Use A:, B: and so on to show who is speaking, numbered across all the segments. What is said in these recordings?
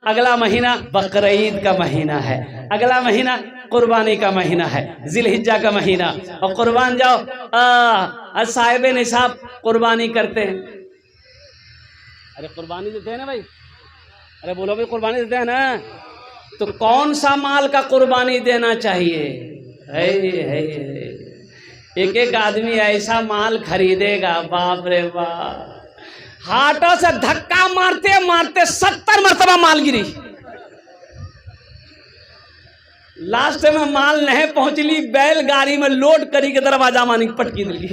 A: अगला महीना बकरीद का महीना है, अगला महीना कुर्बानी का महीना है, जिलहिज्जा का महीना। और कुर्बान जाओ साहिब निसाब कुर्बानी करते हैं। अरे कुर्बानी देते हैं ना भाई, अरे बोलो भाई कुर्बानी देते हैं ना। तो कौन सा माल का कुर्बानी देना चाहिए? है। एक एक आदमी ऐसा माल खरीदेगा, बाप रे बाप, हाथों से धक्का मारते मारते 70 मरतबा माल गिरी। लास्ट में माल नहीं पहुंचली, बैलगाड़ी में लोड करी के दरवाजा मानी पटकी दिली।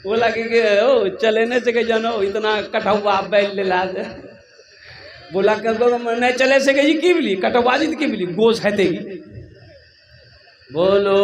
A: बोला कि ओ चलेने से जानो इतना कटौआ बैल ले ला दे। बोला नहीं चले से गई की बिली कटौबाजी की बिली गोश है तेगी। बोलो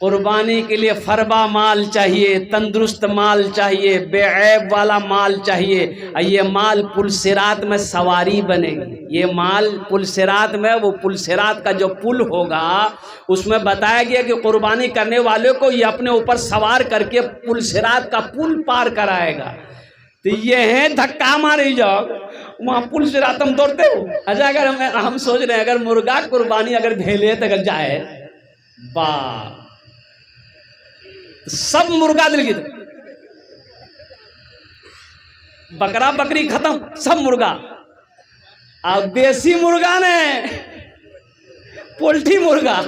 A: कुर्बानी के लिए फरबा माल चाहिए, तंदुरुस्त माल चाहिए, बेऐब वाला माल चाहिए। ये माल पुलसिरात में सवारी बनेगी। ये माल पुलसिरात में, वो पुलसिरात का जो पुल होगा उसमें बताया गया कि कुर्बानी करने वाले को ये अपने ऊपर सवार करके पुलसिरात का पुल पार कराएगा। तो ये है धक्का मारे जाओ वहाँ पुलसिरात हम दौड़ते हो। अच्छा अगर हम सोच रहे हैं अगर मुर्गा कुर्बानी अगर भेले तो अगर जाए बा सब मुर्गा दिल की, बकरा बकरी खत्म, सब मुर्गा। अब देसी मुर्गा ने पोल्ट्री मुर्गा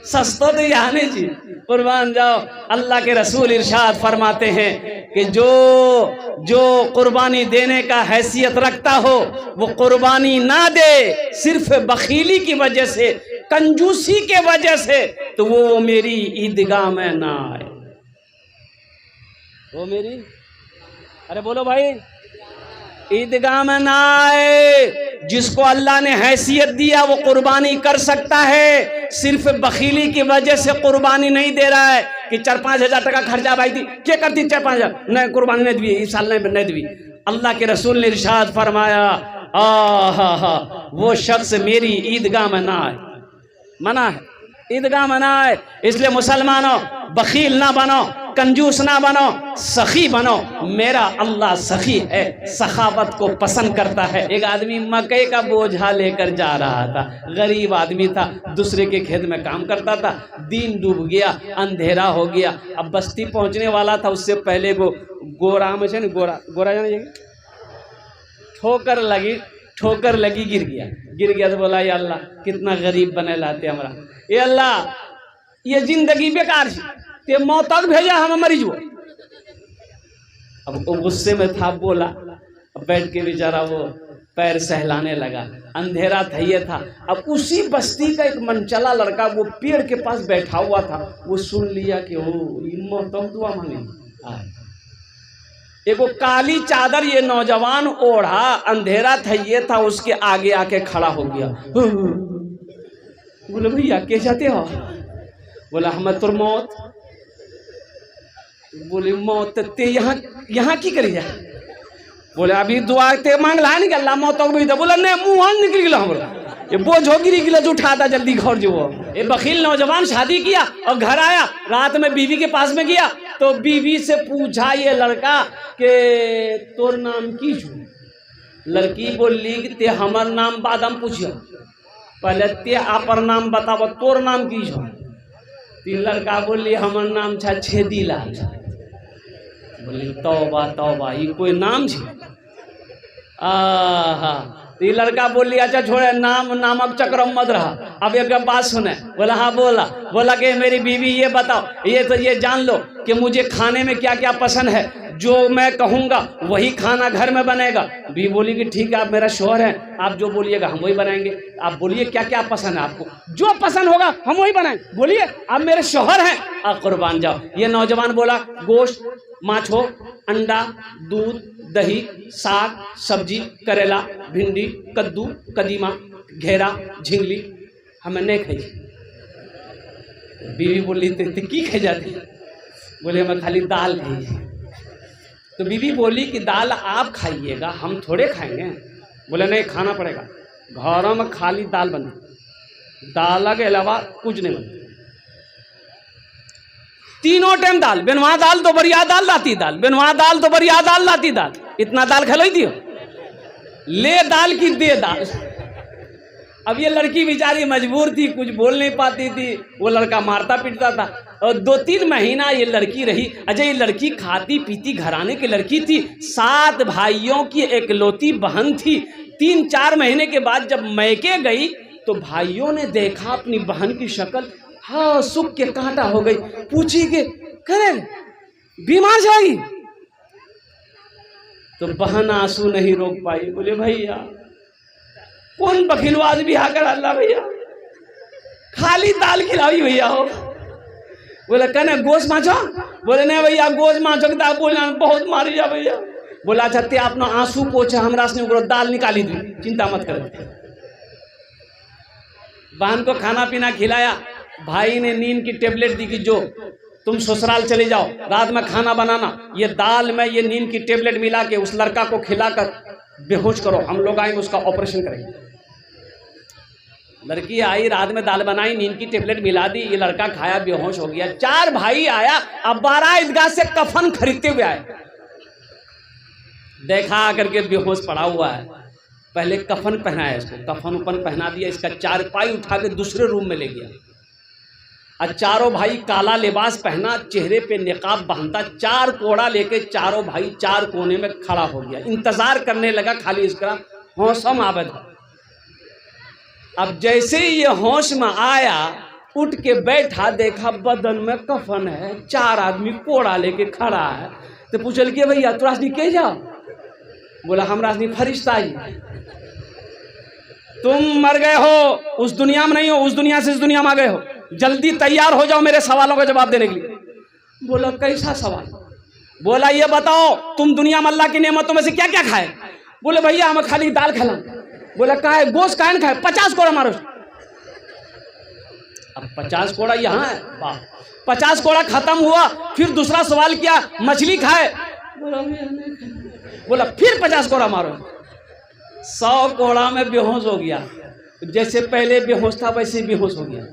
A: सस्ता तो यहाँ नहीं जी। कुर्बान जाओ। अल्लाह के रसूल इरशाद फरमाते हैं कि जो कुर्बानी देने का हैसियत रखता हो वो कुर्बानी ना दे सिर्फ बखीली की वजह से, कंजूसी के वजह से, तो वो मेरी ईदगाह में ना आए। वो मेरी, अरे बोलो भाई, ईदगाह में ना आए। जिसको अल्लाह ने हैसियत दिया वो कुर्बानी कर सकता है, सिर्फ बखीली की वजह से कुर्बानी नहीं दे रहा है कि 4-5 हज़ार टका खर्चा भाई थी क्या करती 4-5 हज़ार नहीं कुर्बानी नहीं दी इस साल नहीं दी। अल्लाह के रसूल ने इरशाद फरमाया वो शख्स मेरी ईदगाह में ना आए, मना है, ईदगाह में ना आए। इसलिए मुसलमानों बखील ना बनो, कंजूस ना बनो, सखी बनो। मेरा अल्लाह सखी है, सखावत को पसंद करता है। एक आदमी मकई का बोझा लेकर जा रहा था, गरीब आदमी था, दूसरे के खेत में काम करता था। दिन डूब गया, अंधेरा हो गया। अब बस्ती पहुंचने वाला था, उससे पहले वो गोरा में से गोरा जाने ठोकर लगी गिर गया। तो बोला या अल्लाह कितना गरीब बने लाते हमरा, ये अल्लाह ये जिंदगी बेकार है, ते मौत तक भेजा हम मरीज हो। अब वो गुस्से में था, बोला। अब बैठ के बेचारा वो पैर सहलाने लगा। अंधेरा था ये था। अब उसी बस्ती का एक मनचला लड़का वो पेड़ के पास बैठा हुआ था, वो सुन लिया कि ओ मौत दुआ मांगे। एगो काली चादर ये नौजवान ओढ़ा, अंधेरा था ये था, उसके आगे आके खड़ा हो गया। बोले भैया क्या चाहते हो? बोला हम तुर मौत। बोले मौत ते यहाँ की करी जा? बोले अभी दुआ ते मांग ला नहीं अल्लाह मौत भी था। बोला नहीं मुँह निकल गया हमरा, ये बोझ हो गिरी गिला जो उठाता जल्दी घर जो। ये बखील नौजवान शादी किया और घर आया, रात में बीवी के पास में गया तो बीवी से पूछा ये लड़का के तोर नाम की छू? लड़की बोली कि ते हमर नाम बाद हम पूछियो, पहले ते आपन नाम बताओ, तोर नाम की छो? तीन लड़का बोली हमर नाम छा छेदीलाल। बोली तौबा तौबा ये कोई नाम छे? तो ये लड़का बोली अच्छा छोड़े नामक चक्रम मत रहा। अब एक बात सुने। बोला हाँ बोला कि मेरी बीवी ये बताओ, ये जान लो कि मुझे खाने में क्या क्या पसंद है, जो मैं कहूँगा वही खाना घर में बनेगा। बीवी बोली कि ठीक है आप मेरा शौहर हैं, आप जो बोलिएगा हम वही बनाएंगे। आप बोलिए क्या क्या पसंद है आपको, जो पसंद होगा हम वही बनाएंगे। बोलिए आप मेरे शौहर हैं, आप कुर्बान जाओ। ये नौजवान बोला गोश्त, माछ हो, अंडा, दूध, दही, साग, सब्जी, करेला, भिंडी, कद्दू, कदीमा, घेरा, झिंगली हमें नहीं खाई। बीवी बोली तो की खा जाती? बोले हमें खाली दाल खाई। तो बीवी बोली कि दाल आप खाइएगा, हम थोड़े खाएंगे। बोले नहीं खाना पड़ेगा, घरों में खाली दाल बने, दाल के अलावा कुछ नहीं बनता। तीनों टाइम दाल, बेनवा दाल तो बढ़िया दाल लाती दाल, बेनवा दाल तो बढ़िया दाल लाती दाल। इतना दाल खिलाई दियो, ले दाल की दे दाल। अब ये लड़की बेचारी मजबूर थी, कुछ बोल नहीं पाती थी, वो लड़का मारता पीटता था। और 2-3 महीना ये लड़की रही। अजय ये लड़की खाती पीती घराने की लड़की थी, 7 भाइयों की एकलौती बहन थी। 3-4 महीने के बाद जब मैके गई तो भाइयों ने देखा अपनी बहन की शक्ल, हाँ सुख के कांटा हो गई। पूछी कि करे बीमार जाएगी? तो बहन आंसू नहीं रोक पाई, बोले भैया कौन बखिलवाज भी आकर अल्लाह भैया, खाली दाल खिलावी भैया हो। बोले कहने गोश्त माचो? बोले नहीं भैया गोश्त माचो दाल बोला बहुत मारी जा भैया। बोला अच्छा ते अपना आंसू पोछे हमरा से दाल निकाली दी, चिंता मत कर। बहन को खाना पीना खिलाया, भाई ने नींद की टेबलेट दी कि जो तुम ससुराल चले जाओ, रात में खाना बनाना, ये दाल में ये नींद की टेबलेट मिला के उस लड़का को खिलाकर बेहोश करो, हम लोग आएंगे उसका ऑपरेशन करेंगे। लड़की आई, रात में दाल बनाई, नींद की टेबलेट मिला दी, ये लड़का खाया, बेहोश हो गया। 4 भाई आया, अब 12 ईदगाह से कफन खरीदते हुए आए, देखा आकर के बेहोश पड़ा हुआ है। पहले कफन पहनाया इसको, कफन उपन पहना दिया, इसका 4 पाई उठा के दूसरे रूम में ले गया। और 4 भाई काला लिबास पहना, चेहरे पे निकाब बांधता, 4 कोड़ा लेके 4 भाई 4 कोने में खड़ा हो गया, इंतजार करने लगा खाली इसका होश में आवे था। अब जैसे ही ये होश में आया, उठ के बैठा, देखा बदन में कफन है, 4 आदमी कोड़ा लेके खड़ा है। तो पूछल के भैया तू राजनी के जाओ? बोला हम राजनी फरिश्ता ही। तुम मर गए हो, उस दुनिया में नहीं हो, उस दुनिया से इस दुनिया में आ गए हो, जल्दी तैयार हो जाओ मेरे सवालों का जवाब देने के लिए। बोला कैसा सवाल? बोला ये बताओ तुम दुनिया में अल्लाह की नेमतों में से क्या क्या खाए? बोले भैया हमें खाली दाल खिला। बोला काहे गोश्त काहे न खाए? 50 कोड़ा मारो। अब 50 कोड़ा यहाँ है, 50 कोड़ा खत्म हुआ, फिर दूसरा सवाल किया मछली खाए? बोला फिर 50 कोड़ा मारो। 100 कोड़ा में बेहोश हो गया, जैसे पहले बेहोश था वैसे बेहोश हो गया।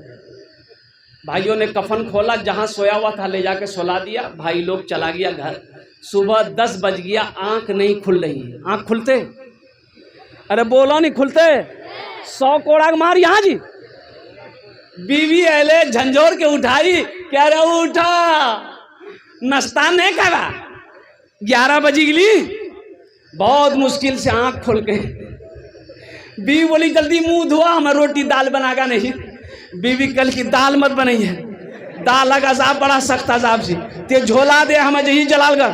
A: भाइयों ने कफन खोला, जहां सोया हुआ था ले जाके सुला दिया, भाई लोग चला गया घर। सुबह 10 बज गया, आंख नहीं खुल रही है। आंख खुलते? अरे बोलो नहीं खुलते। 100 कोड़ा मार यहाँ जी। बीवी अले झंझोर के उठाई, कह रहे उठा नाश्ता नहीं करा, 11 बजी गली। बहुत मुश्किल से आंख खोल के बीवी बोली जल्दी मुंह धोआ, हमें रोटी दाल बनागा नहीं। बीवी कल की दाल मत बनाइए, दाल का अजाब बड़ा सख्त अजाब सी, ते झोला दे हमें जही जलालगढ़,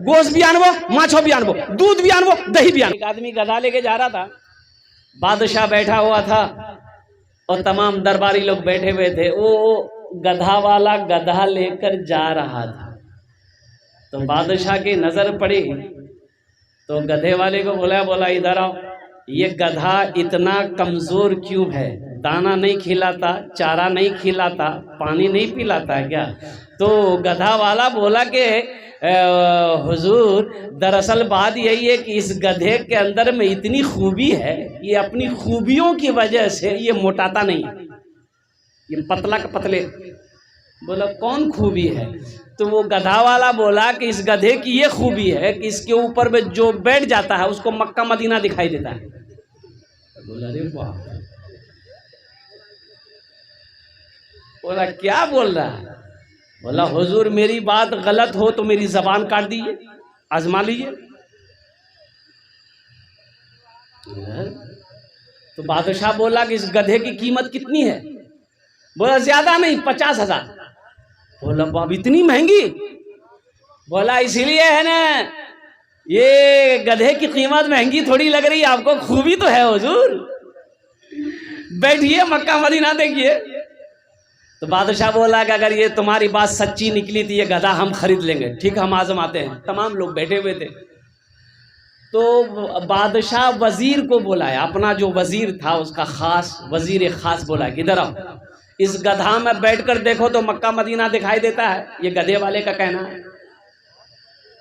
A: गोश्त भी आनबो, माछो भी आनबो, दूध भी आनबो, दही भी आनबो। एक आदमी गधा लेके जा रहा था, बादशाह बैठा हुआ था और तमाम दरबारी लोग बैठे हुए थे। वो गधा वाला गधा लेकर जा रहा था, तो बादशाह की नजर पड़ी तो गधे वाले को बोला इधर आओ, ये गधा इतना कमजोर क्यों है? दाना नहीं खिलाता, चारा नहीं खिलाता, पानी नहीं पिलाता क्या? तो गधा वाला बोला कि हुजूर दरअसल बात यही है कि इस गधे के अंदर में इतनी खूबी है, ये अपनी खूबियों की वजह से ये मोटाता नहीं, ये पतला का पतले। बोला कौन खूबी है? तो वो गधा वाला बोला कि इस गधे की ये खूबी है कि इसके ऊपर में जो बैठ जाता है उसको मक्का मदीना दिखाई देता है। बोला अरे वाह। बोला क्या बोल रहा है? बोला हुजूर मेरी बात गलत हो तो मेरी जबान काट दीजिए, आजमा लीजिए। तो बादशाह बोला कि इस गधे की कीमत कितनी है? बोला ज्यादा नहीं, 50,000। बोला बाब इतनी महंगी? बोला इसीलिए है ना, ये गधे की कीमत महंगी थोड़ी लग रही है आपको, खूबी तो है हुजूर, बैठिए मक्का मदीना देखिए। तो बादशाह बोला कि अगर ये तुम्हारी बात सच्ची निकली थी ये गधा हम खरीद लेंगे, ठीक हम आजमाते हैं। तमाम लोग बैठे हुए थे। तो बादशाह वजीर को बुलाया, अपना जो वजीर था उसका खास वजीर खास बोला कि इधर आओ, इस गधा में बैठकर देखो तो मक्का मदीना दिखाई देता है, ये गधे वाले का कहना है।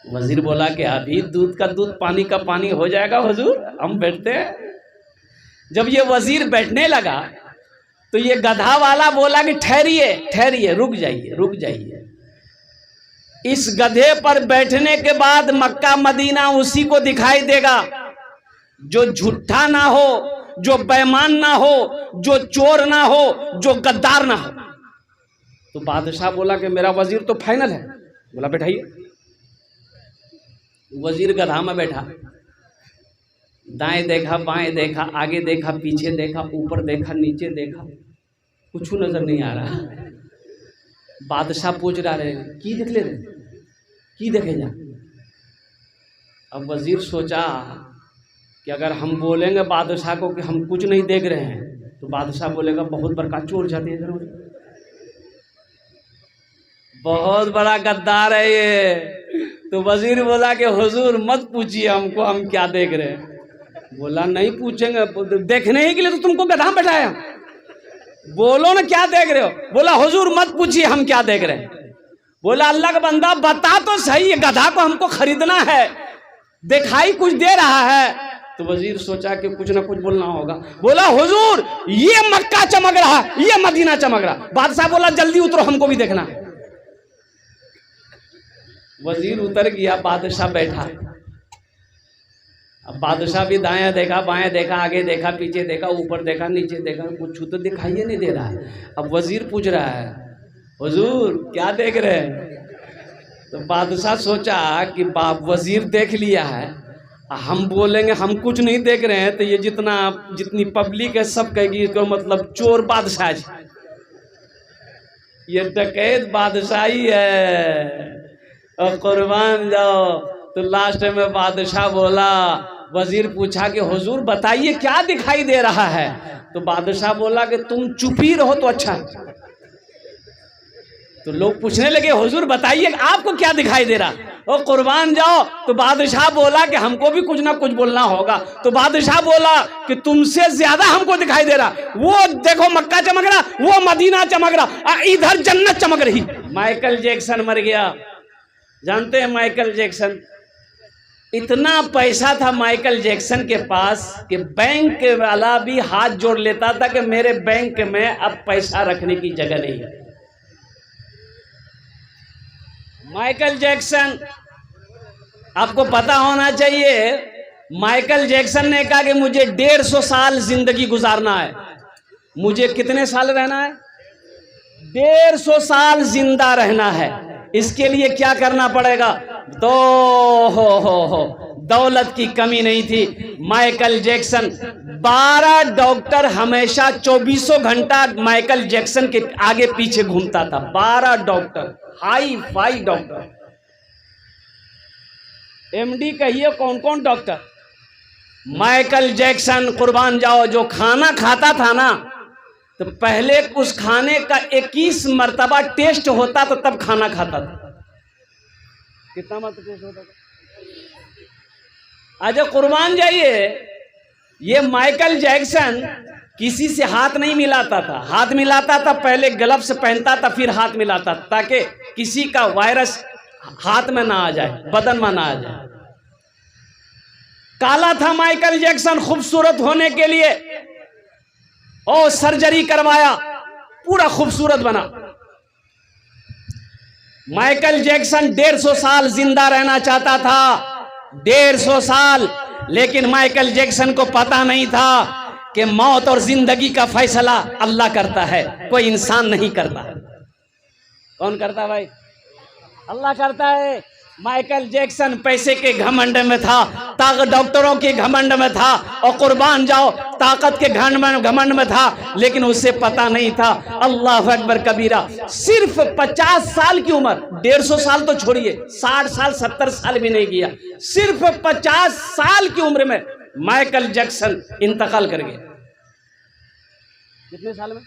A: वजीर बोला कि अभी दूध का दूध पानी का पानी हो जाएगा हुजूर, हम बैठते हैं। जब ये वजीर बैठने लगा तो ये गधा वाला बोला कि ठहरिए ठहरिए, रुक जाइए रुक जाइए, इस गधे पर बैठने के बाद मक्का मदीना उसी को दिखाई देगा जो झूठा ना हो, जो बेईमान ना हो, जो चोर ना हो, जो गद्दार ना हो। तो बादशाह बोला कि मेरा वजीर तो फाइनल है। बोला बैठाइए। वजीर गधा में बैठा, दाएं देखा, बाएं देखा, आगे देखा, पीछे देखा, ऊपर देखा, नीचे देखा, कुछ नजर नहीं आ रहा। बादशाह पूछ रहा रहे की देख ले रहे, की देखे जा। अब वजीर सोचा कि अगर हम बोलेंगे बादशाह को कि हम कुछ नहीं देख रहे हैं, तो बादशाह बोलेगा बहुत बड़का चोर जाते हैं, बहुत बड़ा गद्दार है ये। तो वजीर बोला कि हुजूर मत पूछिए हमको हम क्या देख रहे हैं। बोला नहीं पूछेंगे, देखने ही के लिए तो तुमको गधा बैठाया, बोलो ना क्या देख रहे हो। बोला हुजूर मत पूछिए हम क्या देख रहे हैं। बोला अल्लाह का बंदा बता तो सही, ये गधा को हमको खरीदना है, दिखाई कुछ दे रहा है। तो वजीर सोचा कि कुछ ना कुछ बोलना होगा। बोला हुजूर ये मक्का चमक रहा, ये मदीना चमक रहा। बादशाह बोला जल्दी उतरो हमको भी देखना। वजीर उतर गया, बादशाह बैठा। अब बादशाह भी दाएं देखा, बाएं देखा, आगे देखा, पीछे देखा, ऊपर देखा, नीचे देखा, कुछ तो दिखाई नहीं दे रहा है। अब वजीर पूछ रहा है हुजूर क्या देख रहे हैं। तो बादशाह सोचा कि बाप वजीर देख लिया है, हम बोलेंगे हम कुछ नहीं देख रहे हैं तो ये जितनी पब्लिक है सब कहेगी इसको मतलब चोर बादशाह, ये डकैत बादशाही है और कुर्बान जाओ। तो लास्ट में बादशाह बोला, वजीर पूछा कि हुजूर बताइए क्या दिखाई दे रहा है। तो बादशाह बोला कि तुम चुप ही रहो तो अच्छा। तो लोग पूछने लगे हुजूर बताइए आपको क्या दिखाई दे रहा, ओ कुर्बान जाओ। तो बादशाह बोला कि हमको भी कुछ ना कुछ बोलना होगा। तो बादशाह बोला कि तुमसे ज्यादा हमको दिखाई दे रहा, वो देखो मक्का चमक रहा, वो मदीना चमक रहा, इधर जन्नत चमक रही। माइकल जैक्सन मर गया, जानते हैं माइकल जैक्सन। इतना पैसा था माइकल जैक्सन के पास कि बैंक वाला भी हाथ जोड़ लेता था कि मेरे बैंक में अब पैसा रखने की जगह नहीं है। माइकल जैक्सन, आपको पता होना चाहिए, माइकल जैक्सन ने कहा कि मुझे 150 साल जिंदगी गुजारना है। मुझे कितने साल रहना है? 150 साल जिंदा रहना है। इसके लिए क्या करना पड़ेगा? तो हो दौलत की कमी नहीं थी। माइकल जैक्सन 12 डॉक्टर हमेशा 24 घंटा माइकल जैक्सन के आगे पीछे घूमता था। 12 doctor, hi fi doctor, MD कहिए कौन कौन डॉक्टर। माइकल जैक्सन कुर्बान जाओ जो खाना खाता था ना, तो पहले उस खाने का 21 मर्तबा टेस्ट होता तो तब खाना खाता था। कितना मर्तबा टेस्ट होता था? आज कुर्बान जाइए, ये माइकल जैक्सन किसी से हाथ नहीं मिलाता था। हाथ मिलाता था पहले ग्लव्स पहनता था, फिर हाथ मिलाता ताकि किसी का वायरस हाथ में ना आ जाए, बदन में ना आ जाए। काला था माइकल जैक्सन खूबसूरत होने के लिए, और सर्जरी करवाया, पूरा खूबसूरत बना। माइकल जैक्सन 150 साल जिंदा रहना चाहता था, 150 साल। लेकिन माइकल जैक्सन को पता नहीं था कि मौत और जिंदगी का फैसला अल्लाह करता है, कोई इंसान नहीं करता। कौन करता भाई? अल्लाह करता है। माइकल जैक्सन पैसे के घमंड में था, ताकत डॉक्टरों के घमंड में था, और कुर्बान जाओ ताकत के घमंड में था, लेकिन उसे पता नहीं था। अल्लाह अकबर कबीरा। सिर्फ 50 साल की उम्र, 150 साल तो छोड़िए, 60 साल 70 साल भी नहीं किया, सिर्फ 50 साल की उम्र में माइकल जैक्सन इंतकाल कर गया। कितने साल में?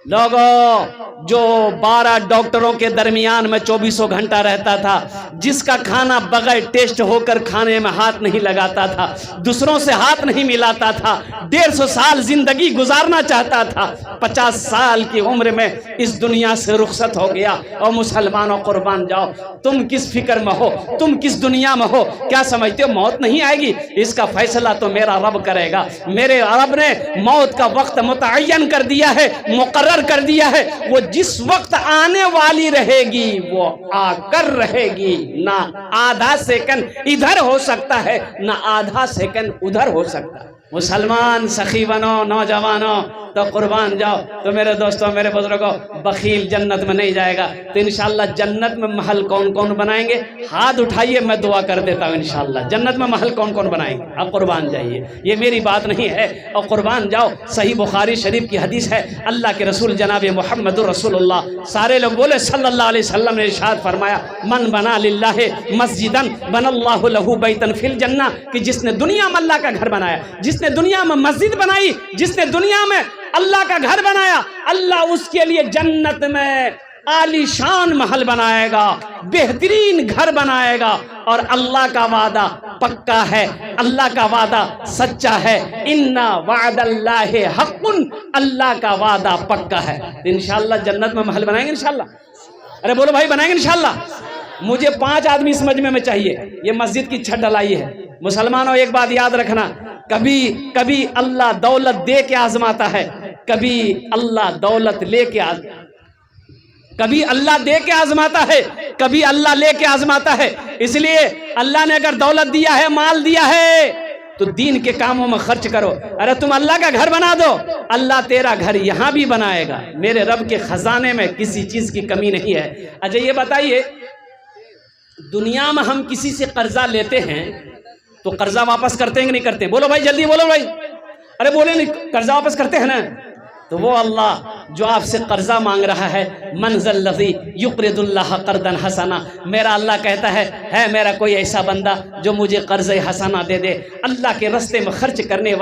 A: लोगों, जो 12 डॉक्टरों के दरमियान में 24 घंटा रहता था, जिसका खाना बगैर टेस्ट होकर खाने में हाथ नहीं लगाता था, दूसरों से हाथ नहीं मिलाता था, 150 साल जिंदगी गुजारना चाहता था, 50 साल की उम्र में इस दुनिया से रुखसत हो गया। और मुसलमानों कुर्बान जाओ, तुम किस फिक्र में हो, तुम किस दुनिया में हो? क्या समझते हो मौत नहीं आएगी? इसका फैसला तो मेरा रब करेगा। मेरे रब ने मौत का वक्त मुतय्यन कर दिया है, मुकर्रर मुकर्रर कर दिया है, वो जिस वक्त आने वाली रहेगी वो आकर रहेगी। ना आधा सेकंड इधर हो सकता है, ना आधा सेकंड उधर हो सकता है। मुसलमान सखी बनो, नौजवानों, तो कुर्बान जाओ। तो मेरे दोस्तों, मेरे बुजुर्गों, बखील जन्नत में नहीं जाएगा। तो इंशाअल्लाह जन्नत में महल कौन कौन बनाएंगे? हाथ उठाइए, मैं दुआ कर देता हूँ। इंशाअल्लाह जन्नत में महल कौन कौन बनाएंगे? आप कुर्बान जाइए, ये मेरी बात नहीं है। और कुर्बान जाओ, सही बुखारी शरीफ की हदीस है, अल्लाह के रसूल जनाब मुहम्मदुर रसूलुल्लाह सारे लोग बोले सल्लल्लाहु अलैहि वसल्लम ने इरशाद फरमाया, मन बना लिल्लाहि मस्जिदन बनल्लाहु लहू बैतन फिल जन्ना, कि जिसने दुनिया में अल्लाह का घर बनाया, जिसने दुनिया में मस्जिद बनाई, जिसने दुनिया में अल्लाह का घर बनाया, अल्लाह उसके लिए जन्नत में आलीशान महल बनाएगा, बेहतरीन घर बनाएगा। और अल्लाह का वादा पक्का है, अल्लाह का वादा सच्चा है। इन्ना वादल्लाहि हक़्क़ुन, अल्लाह का वादा पक्का है। इंशाअल्लाह जन्नत में महल बनाएंगे इंशाअल्लाह। अरे बोलो भाई, बनाएंगे इंशाअल्लाह। मुझे 5 आदमी इस मजमे में चाहिए। ये मस्जिद की छत ढलाई है। मुसलमानों, एक बात याद रखना, कभी कभी अल्लाह दौलत दे के आजमाता है, कभी अल्लाह दौलत लेके कभी अल्लाह दे के आजमाता है, कभी अल्लाह लेके आजमाता है। इसलिए अल्लाह ने अगर दौलत दिया है, माल दिया है, तो दीन के कामों में खर्च करो। अरे तुम अल्लाह का घर बना दो, अल्लाह तेरा घर यहाँ भी बनाएगा। मेरे रब के खजाने में किसी चीज की कमी नहीं है। अच्छा ये बताइए, दुनिया में हम किसी से कर्जा लेते हैं तो कर्जा वापस करते हैं कि नहीं करते? बोलो भाई, जल्दी बोलो भाई। अरे बोले नहीं, कर्जा वापस करते हैं ना? तो वो अल्लाह जो आपसे कर्जा मांग रहा है, मंज़ल लज़ी युक़रिदुल्लाह क़र्दन हसना, मेरा अल्लाह कहता है मेरा कोई ऐसा बंदा जो मुझे कर्ज़ हसना दे दे। अल्लाह के रास्ते में खर्च करने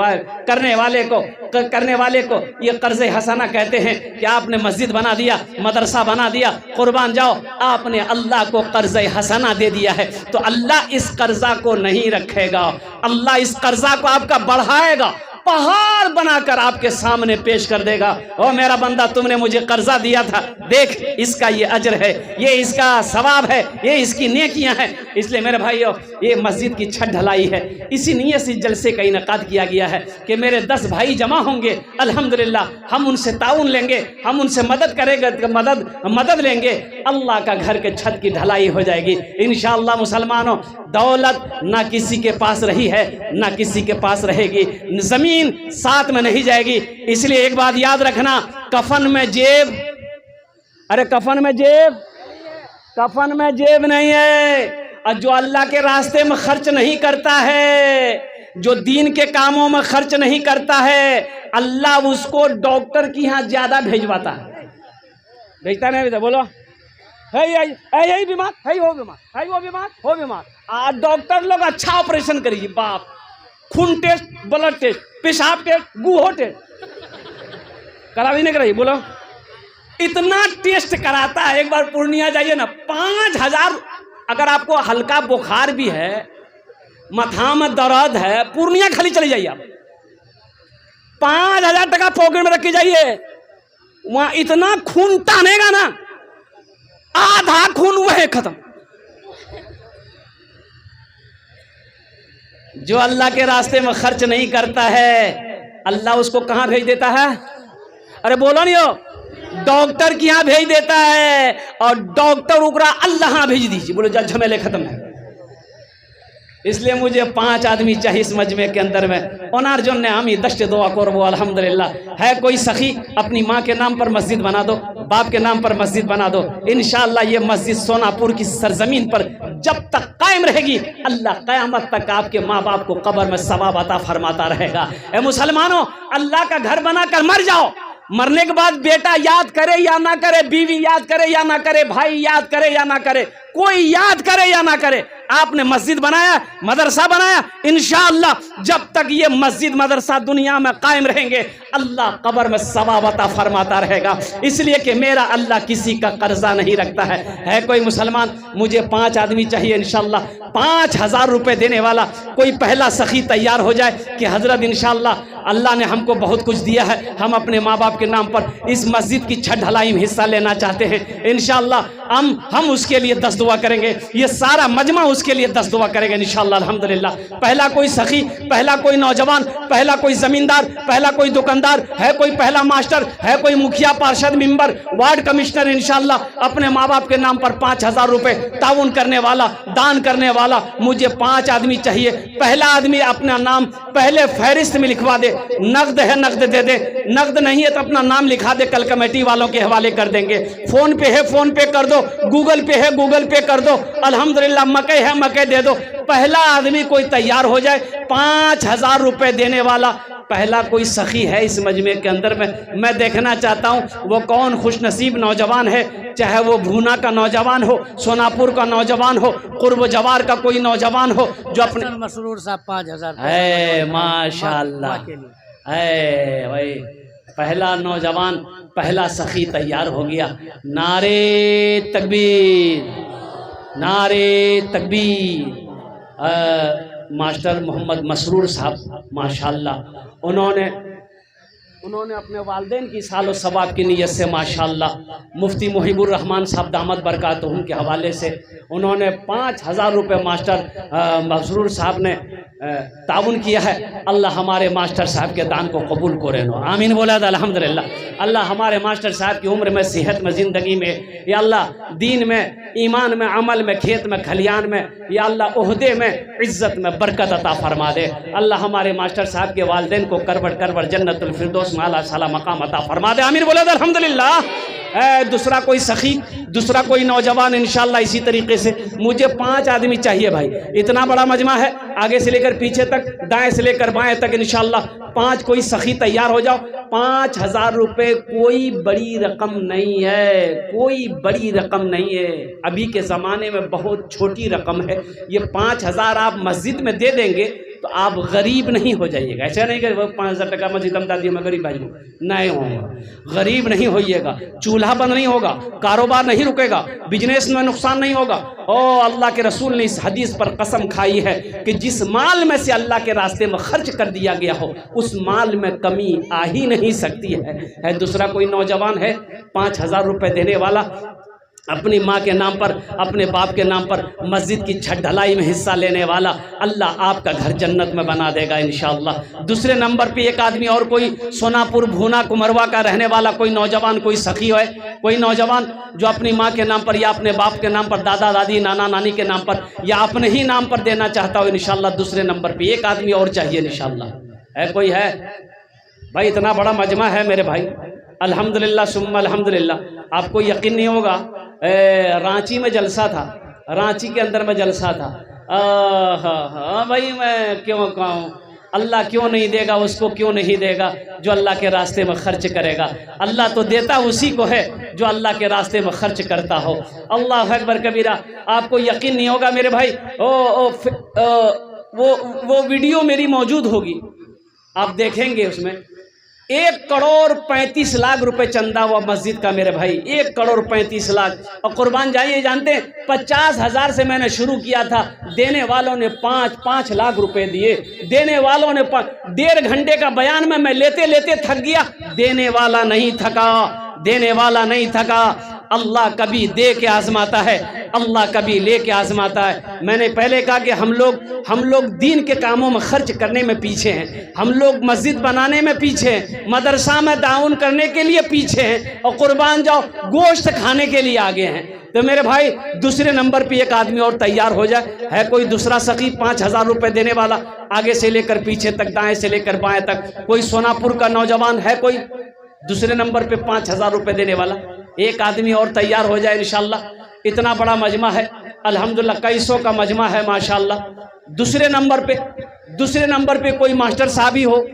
A: वाले को ये कर्ज़ हसना कहते हैं कि आपने मस्जिद बना दिया, मदरसा बना दिया, कुर्बान जाओ, आपने अल्लाह को कर्ज़ हसना दे दिया है। तो अल्लाह इस कर्जा को नहीं रखेगा, अल्लाह इस कर्जा को आपका बढ़ाएगा, पहाड़ बनाकर आपके सामने पेश कर देगा। ओ मेरा बंदा, तुमने मुझे कर्जा दिया था, देख इसका ये अजर है, ये इसका सवाब है, ये इसकी नेकियां हैं। इसलिए मेरे भाइयों, ये मस्जिद की छत ढलाई है, इसी नीयत से जलसे का इनेकाद किया गया है कि मेरे 10 भाई जमा होंगे, अल्हम्दुलिल्लाह हम उनसे ताउन लेंगे, हम उनसे मदद करेंगे, मदद लेंगे, अल्लाह का घर के छत की ढलाई हो जाएगी इंशाअल्लाह। मुसलमानों, दौलत ना किसी के पास रही है, ना किसी के पास रहेगी, जमीन साथ में नहीं जाएगी। इसलिए एक बात याद रखना, कफन में जेब, अरे कफन में जेब नहीं है। और जो अल्लाह के रास्ते में खर्च नहीं करता है, जो दीन के कामों में खर्च नहीं करता है, अल्लाह उसको डॉक्टर की यहाँ ज्यादा भेजवाता है। भेजता नहीं भेजता? बोलो, है यही बीमार, है वो बीमार, है वो बीमार, हो बीमार। डॉक्टर लोग अच्छा ऑपरेशन करिए, बाप, खून टेस्ट, ब्लड टेस्ट, पेशाब टेस्ट, गुहो टेस्ट करा भी नहीं कराइए। बोलो, इतना टेस्ट कराता है। एक बार पूर्णिया जाइए ना, 5000, अगर आपको हल्का बुखार भी है, माथा में दर्द है, पूर्णिया खाली चले जाइए आप, 5000 टका पॉकेट में रख के जाइए। वहां इतना खून तानेगा ना, आधा खून वह खत्म। जो अल्लाह के रास्ते में खर्च नहीं करता है, अल्लाह उसको कहां भेज देता है? अरे बोलो नहीं हो, डॉक्टर के यहाँ भेज देता है। और डॉक्टर उकरा अल्लाह भेज दीजिए, बोलो जा झमेले खत्म है। इसलिए मुझे 5 आदमी चाहिए इस मजमे के अंदर में। ओनार जो ने आमी दश्त दुआ करबो अल्हम्दुलिल्लाह। है कोई सखी, अपनी माँ के नाम पर मस्जिद बना दो, बाप के नाम पर मस्जिद बना दो। इंशाअल्लाह ये मस्जिद सोनापुर की सरजमीन पर जब तक कायम रहेगी, अल्लाह क़यामत तक आपके माँ बाप को कब्र में सवाब अता फरमाता रहेगा। ए मुसलमानों, अल्लाह का घर बनाकर मर जाओ, मरने के बाद बेटा याद करे या ना करे, बीवी याद करे या ना करे, भाई याद करे या ना करे, कोई याद करे या ना करे, आपने मस्जिद बनाया, मदरसा बनाया, इंशाअल्लाह जब तक ये मस्जिद मदरसा दुनिया में कायम रहेंगे, अल्लाह कब्र में सवाब अता फरमाता रहेगा। इसलिए कि मेरा अल्लाह किसी का कर्जा नहीं रखता है। है कोई मुसलमान, मुझे 5 आदमी चाहिए इंशाअल्लाह, 5000 रुपये देने वाला कोई पहला सखी तैयार हो जाए कि हजरत इंशाअल्लाह अल्लाह ने हमको बहुत कुछ दिया है, हम अपने माँ बाप के नाम पर इस मस्जिद की छत ढलाई में हिस्सा लेना चाहते हैं। इंशाअल्लाह हम उसके लिए 10 दुआ करेंगे, ये सारा मजमा उसके लिए 10 दुआ करेंगे इंशाअल्लाह अल्हम्दुलिल्लाह। पहला कोई सखी, पहला कोई नौजवान, पहला कोई जमींदार, पहला कोई दुकानदार है, कोई पहला मास्टर है, कोई मुखिया, पार्षद, मेंबर, वार्ड कमिश्नर इंशाअल्लाह अपने माँ बाप के नाम पर 5,000 रुपए ताउन करने वाला, दान करने वाला, मुझे 5 आदमी चाहिए। पहला आदमी अपना नाम पहले फहरिस्त में लिखवा दे, नकद है नकद दे दे, नकद नहीं है तो अपना नाम लिखा दे, कल कमेटी वालों के हवाले कर देंगे। फोन पे है फोन पे कर दो, गूगल पे है गूगल पे कर दो, अल्हम्दुलिल्लाह मकई है मकई दे दो। पहला आदमी कोई तैयार हो जाए 5,000 रुपए देने वाला, पहला कोई सखी है इस मजमे के अंदर में। मैं देखना चाहता हूँ वो कौन खुशनसीब नौजवान है, चाहे वो भूना का नौजवान हो, सोनापुर का नौजवान हो, कुर्ब जवार का कोई नौजवान हो जो अपने
B: मसरूर साहब 5,000
A: माशाल्लाह है भाई। पहला नौजवान, पहला सखी तैयार हो गया। नारे तकबीर, नारे तकबीर। मास्टर मोहम्मद मसरूर साहब माशाल्लाह उन्होंने अपने वालिदैन की सालो सवाब की नीयत से माशाल्लाह मुफ्ती मुहिबुर रहमान साहब दामद बरकातहुम के हवाले से उन्होंने 5,000 रुपये मास्टर मसरूर साहब ने ताउन किया है। अल्लाह हमारे मास्टर साहब के दान को कबूल करे नो, आमीन बोला था अल्हम्दुलिल्लाह। अल्लाह हमारे मास्टर साहब की उम्र में, सेहत में, ज़िंदगी में, या अल्लाह दीन में, ईमान में, अमल में, खेत में, खलियान में, या अल्लाह ओहदे में, इज़्ज़त में बरकत अता फरमा दे। अल्लाह हमारे मास्टर साहब के वालिदैन को करबट करबट जन्नतुल फिरदौस में आला साला मकाम अता फरमा दे, आमीन बोला था अल्हम्दुलिल्लाह। दूसरा कोई सखी, दूसरा कोई नौजवान इंशाल्लाह इसी तरीके से। मुझे 5 आदमी चाहिए भाई, इतना बड़ा मजमा है, आगे से लेकर पीछे तक, दाएं से लेकर बाएं तक इंशाल्लाह 5 कोई सखी तैयार हो जाओ। 5,000 रुपये कोई बड़ी रकम नहीं है, कोई बड़ी रकम नहीं है, अभी के ज़माने में बहुत छोटी रकम है। ये 5,000 आप मस्जिद में दे देंगे तो आप गरीब नहीं हो जाइएगा। ऐसा नहीं कि 5,000 टका मस्जिद दादी में गरीब भाई नहीं होगा, गरीब नहीं होइएगा, चूल्हा बंद नहीं होगा, कारोबार नहीं रुकेगा, बिजनेस में नुकसान नहीं होगा। ओ अल्लाह के रसूल ने इस हदीस पर कसम खाई है कि जिस माल में से अल्लाह के रास्ते में खर्च कर दिया गया हो उस माल में कमी आ ही नहीं सकती है। दूसरा कोई नौजवान है 5,000 रुपये देने वाला, अपनी माँ के नाम पर, अपने बाप के नाम पर मस्जिद की छत ढलाई में हिस्सा लेने वाला, अल्लाह आपका घर जन्नत में बना देगा इंशाअल्लाह। दूसरे नंबर पे एक आदमी और कोई सोनापुर भूना कुमरवा का रहने वाला कोई नौजवान, कोई सखी है, कोई नौजवान जो अपनी माँ के नाम पर या अपने बाप के नाम पर, दादा दादी नाना नानी के नाम पर या अपने ही नाम पर देना चाहता हो इंशाअल्लाह। दूसरे नंबर पर एक आदमी और चाहिए इंशाअल्लाह। है कोई है भाई? इतना बड़ा मजमा है मेरे भाई, अल्हम्दुलिल्लाह सुम्मा अल्हम्दुलिल्लाह। आपको यकीन नहीं होगा, रांची में जलसा था, रांची के अंदर में जलसा था। हाँ भाई, मैं क्यों कहूँ, अल्लाह क्यों नहीं देगा उसको, क्यों नहीं देगा जो अल्लाह के रास्ते में खर्च करेगा। अल्लाह तो देता उसी को है जो अल्लाह के रास्ते में खर्च करता हो। अल्लाह अकबर कबीरा। आपको यकीन नहीं होगा मेरे भाई, वो वीडियो मेरी मौजूद होगी, आप देखेंगे उसमें 1,35,00,000 रुपए चंदा हुआ मस्जिद का मेरे भाई, 1,35,00,000। और कुर्बान जाइए, जानते हैं 50,000 से मैंने शुरू किया था, देने वालों ने 5-5 लाख रुपए दिए, देने वालों ने 1.5 घंटे का बयान में मैं लेते लेते थक गया, देने वाला नहीं थका, देने वाला नहीं थका। अल्लाह कभी दे के आजमाता है, अल्लाह कभी ले के आजमाता है। मैंने पहले कहा कि हम लोग दीन के कामों में खर्च करने में पीछे हैं, हम लोग मस्जिद बनाने में पीछे हैं, मदरसा में ताउन करने के लिए पीछे हैं, और कुर्बान जाओ गोश्त खाने के लिए आगे हैं। तो मेरे भाई दूसरे नंबर पे एक आदमी और तैयार हो जाए। है कोई दूसरा सखी 5,000 रुपये देने वाला, आगे से लेकर पीछे तक, दाएं से लेकर बाएं तक? कोई सोनापुर का नौजवान है कोई दूसरे नंबर पे 5,000 रुपये देने वाला? एक आदमी और तैयार हो जाए इंशाल्लाह। इतना बड़ा मजमा है अल्हम्दुलिल्लाह, कई सौ का मजमा है माशाल्लाह। दूसरे नंबर पे कोई मास्टर साहब ही हो,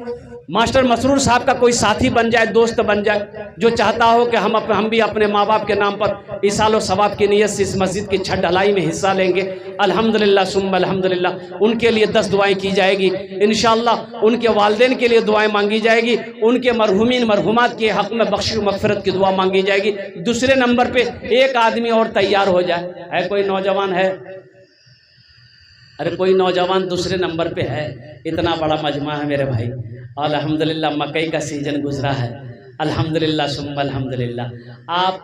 A: मास्टर मसरूर साहब का कोई साथी बन जाए, दोस्त बन जाए, जो चाहता हो कि हम भी अपने माँ बाप के नाम पर इसालो सवाब की नीयत से इस मस्जिद की छत ढलाई में हिस्सा लेंगे। अल्हम्दुलिल्लाह सुम्मा अल्हम्दुलिल्लाह। उनके लिए 10 दुआएं की जाएगी इंशाअल्लाह, उनके वालिदैन के लिए दुआएं मांगी जाएगी, उनके मरहुमीन मरहुमात के हक़ में बख्श मग़फ़िरत की दुआ मांगी जाएगी। दूसरे नंबर पर एक आदमी और तैयार हो जाए। है कोई नौजवान है? अरे कोई नौजवान दूसरे नंबर पे है। इतना बड़ा मजमा है मेरे भाई, अल्हम्दुलिल्लाह। मकई का सीजन गुजरा है, अल्हम्दुलिल्लाह सुम्मा अल्हम्दुलिल्लाह। आप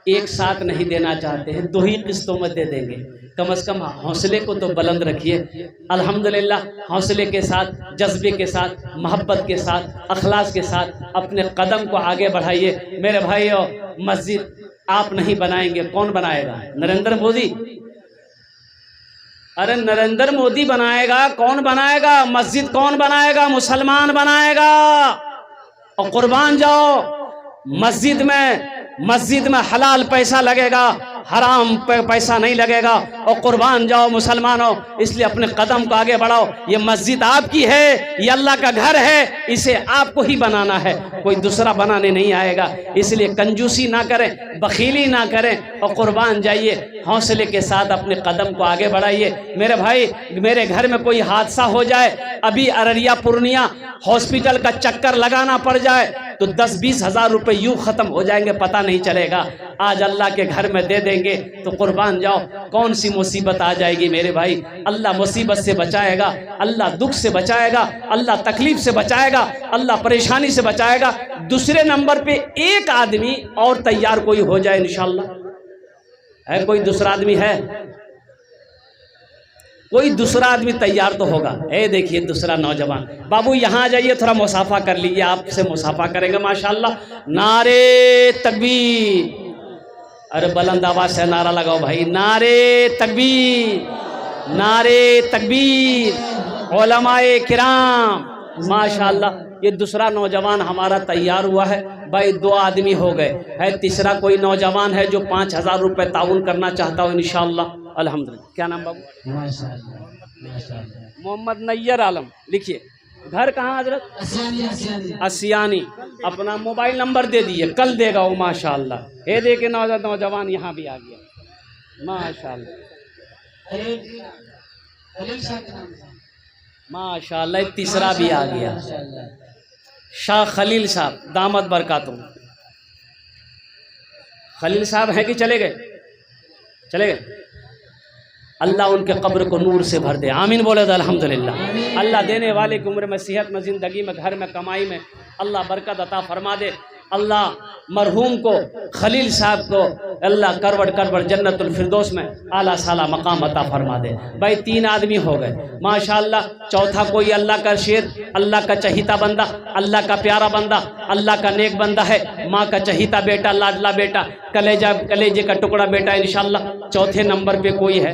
A: एक साथ नहीं देना चाहते हैं, 2 ही किस्तों में दे देंगे। कम से कम हौसले को तो बुलंद रखिए। अल्हम्दुलिल्लाह हौसले के साथ, जज्बे के साथ, मोहब्बत के साथ, अखलास के साथ अपने कदम को आगे बढ़ाइए। मेरे भाइयों, मस्जिद आप नहीं बनाएंगे, कौन बनाएगा? नरेंद्र मोदी। अरे नरेंद्र मोदी बनाएगा, कौन बनाएगा? मस्जिद कौन बनाएगा? मुसलमान बनाएगा। और कुर्बान जाओ, मस्जिद में हलाल पैसा लगेगा, हराम पैसा नहीं लगेगा। और कुर्बान जाओ मुसलमानों, इसलिए अपने कदम को आगे बढ़ाओ। ये मस्जिद आपकी है, ये अल्लाह का घर है, इसे आपको ही बनाना है, कोई दूसरा बनाने नहीं आएगा। इसलिए कंजूसी ना करें, बखीली ना करें और कुर्बान जाइए। हौसले के साथ अपने कदम को आगे बढ़ाइए। मेरे भाई, मेरे घर में कोई हादसा हो जाए, अभी अररिया पूर्णिया हॉस्पिटल का चक्कर लगाना पड़ जाए तो 10-20 हज़ार रुपये यूँ ख़त्म हो जाएंगे, पता नहीं चलेगा। आज अल्लाह के घर में दे देंगे तो कुर्बान जाओ, कौन सी मुसीबत आ जाएगी मेरे भाई। अल्लाह मुसीबत से बचाएगा, अल्लाह दुख से बचाएगा, अल्लाह तकलीफ से बचाएगा, अल्लाह परेशानी से बचाएगा। दूसरे नंबर पे एक आदमी और तैयार कोई हो जाए इंशाअल्लाह। है कोई दूसरा आदमी? है कोई दूसरा आदमी तैयार तो होगा। ए देखिए दूसरा नौजवान, बाबू यहाँ आ जाइए, थोड़ा मुसाफा कर लीजिए, आपसे मुसाफा करेंगे माशाल्लाह। नारे तकबीर, अरे बुलंद आवाज से नारा लगाओ भाई, नारे तकबीर, नारे तकबीर। उलमाए किराम माशाल्लाह। ये दूसरा नौजवान हमारा तैयार हुआ है भाई, 2 आदमी हो गए है। तीसरा कोई नौजवान है जो 5000 रुपये ताउन करना चाहता हो इंशाअल्लाह। अल्हम्दुलिल्लाह। क्या नाम बाबू? मोहम्मद नैयर आलम। लिखिए, घर कहाँ हजरत? असियानी। अपना मोबाइल नंबर दे दिए, कल देगा वो माशाअल्लाह। ये देखे नौजवान यहाँ भी आ गया माशाअल्लाह, माशाअल्लाह। तीसरा भी आ गया, शाह खलील साहब, दामद बरकातुम। खलील साहब हैं कि चले गए? चले गए। अल्लाह उनके कब्र को नूर से भर दे, आमीन बोले तो अल्हम्दुलिल्लाह। अल्लाह देने वाले की उम्र में, सेहत में, ज़िंदगी में, घर में, कमाई में अल्लाह बरकत अता फरमा दे। अल्लाह मरहूम को, खलील साहब को अल्लाह करवट जन्नतुल फिरदौस में आला साला मकाम अता फरमा दे। भाई 3 आदमी हो गए माशाअल्लाह। चौथा कोई अल्लाह का शेर, अल्लाह का चहीता बंदा, अल्लाह का प्यारा बंदा, अल्लाह का नेक बंदा है, माँ का चहीता बेटा, लाडला बेटा, कलेजे का टुकड़ा बेटा इंशाअल्लाह। चौथे नंबर पे कोई है।